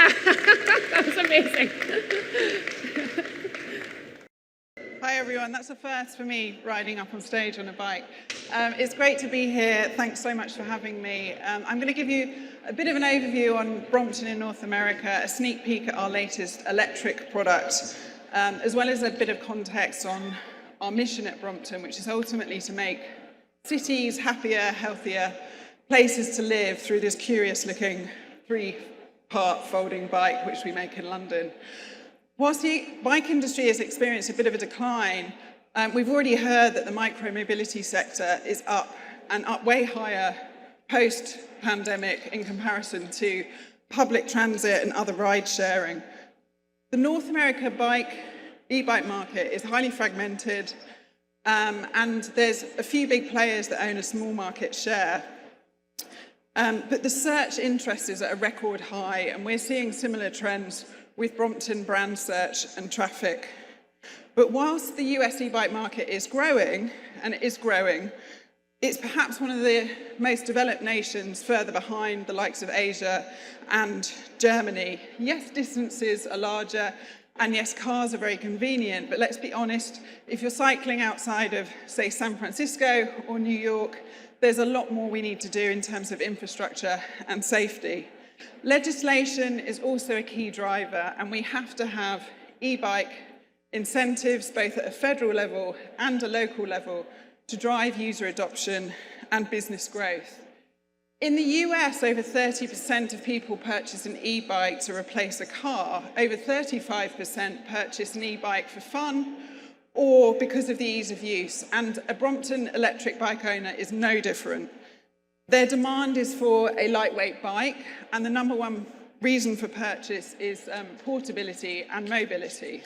That was amazing. Hi everyone, that's a first for me, riding up on stage on a bike. It's great to be here. Thanks so much for having me. I'm going to give you a bit of an overview on Brompton in North America, a sneak peek at our latest electric product, as well as a bit of context on our mission at Brompton, which is ultimately to make cities happier, healthier places to live through this curious-looking three-part folding bike, which we make in London. Whilst the bike industry has experienced a bit of a decline, we've already heard that the micro-mobility sector is up, and up way higher post-pandemic in comparison to public transit and other ride-sharing. The North America e-bike market is highly fragmented, and there's a few big players that own a small market share. But the search interest is at a record high, and we're seeing similar trends with Brompton brand search and traffic. But whilst the US e-bike market is growing, and it is growing, it's perhaps one of the most developed nations further behind the likes of Asia and Germany. Yes, distances are larger, and yes, cars are very convenient, but let's be honest, if you're cycling outside of, say, San Francisco or New York, there's a lot more we need to do in terms of infrastructure and safety. Legislation is also a key driver, and we have to have e-bike incentives both at a federal level and a local level to drive user adoption and business growth. In the US, over 30% of people purchase an e-bike to replace a car. Over 35% purchase an e-bike for fun or because of the ease of use, and a Brompton electric bike owner is no different. Their demand is for a lightweight bike, and the number one reason for purchase is portability and mobility.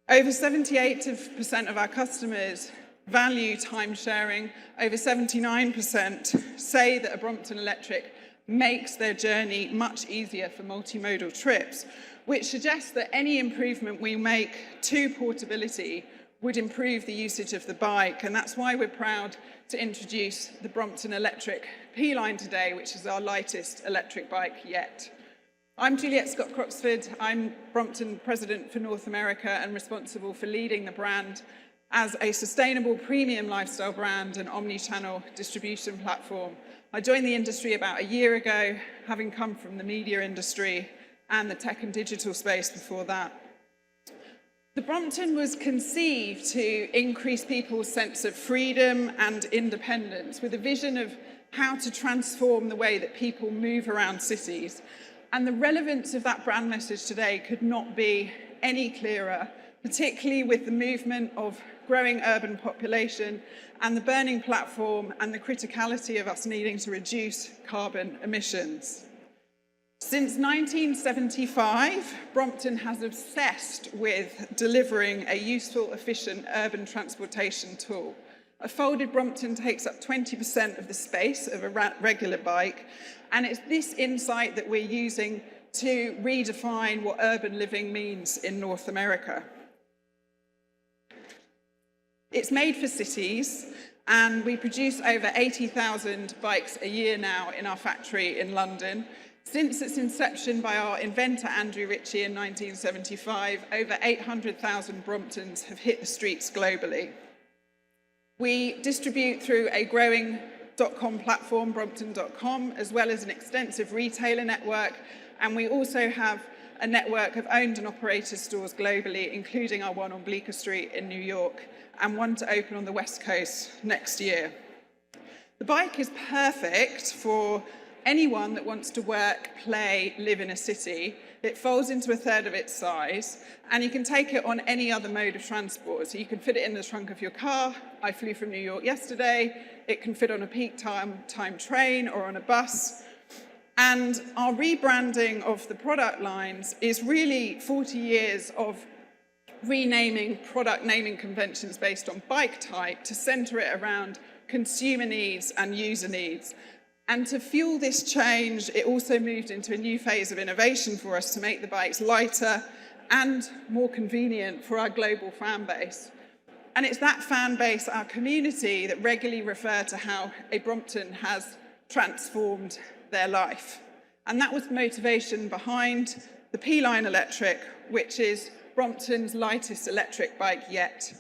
Over 78% of our customers value time sharing. Over 79% say that a Brompton Electric makes their journey much easier for multimodal trips, which suggests that any improvement we make to portability would improve the usage of the bike, and that's why we're proud to introduce the Brompton Electric P Line today, which is our lightest electric bike yet. I'm Juliet Scott-Croxford. I'm Brompton President for North America and responsible for leading the brand as a sustainable premium lifestyle brand and omni-channel distribution platform. I joined the industry about a year ago, having come from the media industry and the tech and digital space before that. The Brompton was conceived to increase people's sense of freedom and independence with a vision of how to transform the way that people move around cities. And the relevance of that brand message today could not be any clearer, particularly with the movement of growing urban population and the burning platform and the criticality of us needing to reduce carbon emissions. Since 1975, Brompton has obsessed with delivering a useful, efficient urban transportation tool. A folded Brompton takes up 20% of the space of a regular bike, and it's this insight that we're using to redefine what urban living means in North America. It's made for cities, and we produce over 80,000 bikes a year now in our factory in London. Since its inception by our inventor Andrew Ritchie in 1975, over 800,000 Bromptons have hit the streets globally. We distribute through a growing .com platform, brompton.com, as well as an extensive retailer network, and we also have a network of owned and operated stores globally, including our one on Bleecker Street in New York, and one to open on the West Coast next year. The bike is perfect for anyone that wants to work, play, live in a city. It folds into a third of its size, and you can take it on any other mode of transport. So you can fit it in the trunk of your car. I flew from New York yesterday. It can fit on a peak time train or on a bus. And our rebranding of the product lines is really 40 years of renaming product naming conventions based on bike type to center it around consumer needs and user needs. And to fuel this change, it also moved into a new phase of innovation for us to make the bikes lighter and more convenient for our global fan base. And it's that fan base, our community, that regularly refer to how a Brompton has transformed their life. And that was the motivation behind the P Line Electric, which is Brompton's lightest electric bike yet.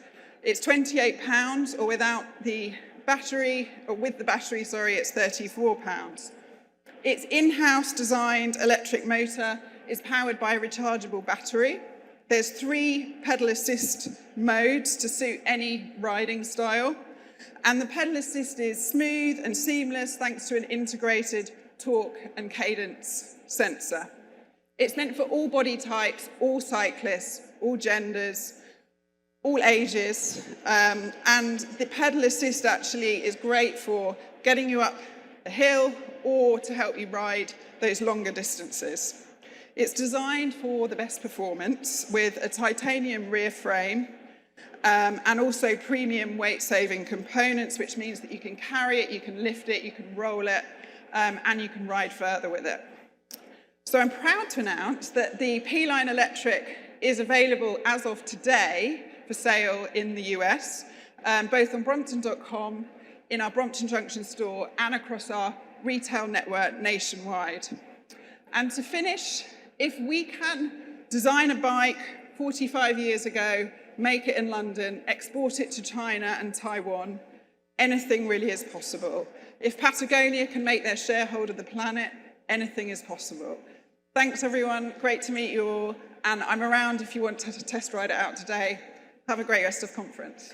It's £28, or without the battery, or with the battery, sorry, it's £34. Its in-house designed electric motor is powered by a rechargeable battery. There's 3 pedal assist modes to suit any riding style. And the pedal assist is smooth and seamless thanks to an integrated torque and cadence sensor. It's meant for all body types, all cyclists, all genders, all ages. And the pedal assist actually is great for getting you up a hill or to help you ride those longer distances. It's designed for the best performance with a titanium rear frame and also premium weight-saving components, which means that you can carry it, you can lift it, you can roll it, and you can ride further with it. So I'm proud to announce that the P Line Electric is available as of today for sale in the US, both on Brompton.com, in our Brompton Junction store, and across our retail network nationwide. And to finish, if we can design a bike 45 years ago, make it in London, export it to China and Taiwan, anything really is possible. If Patagonia can make their shareholder the planet, anything is possible. Thanks, everyone. Great to meet you all. And I'm around if you want to test ride it out today. Have a great rest of conference.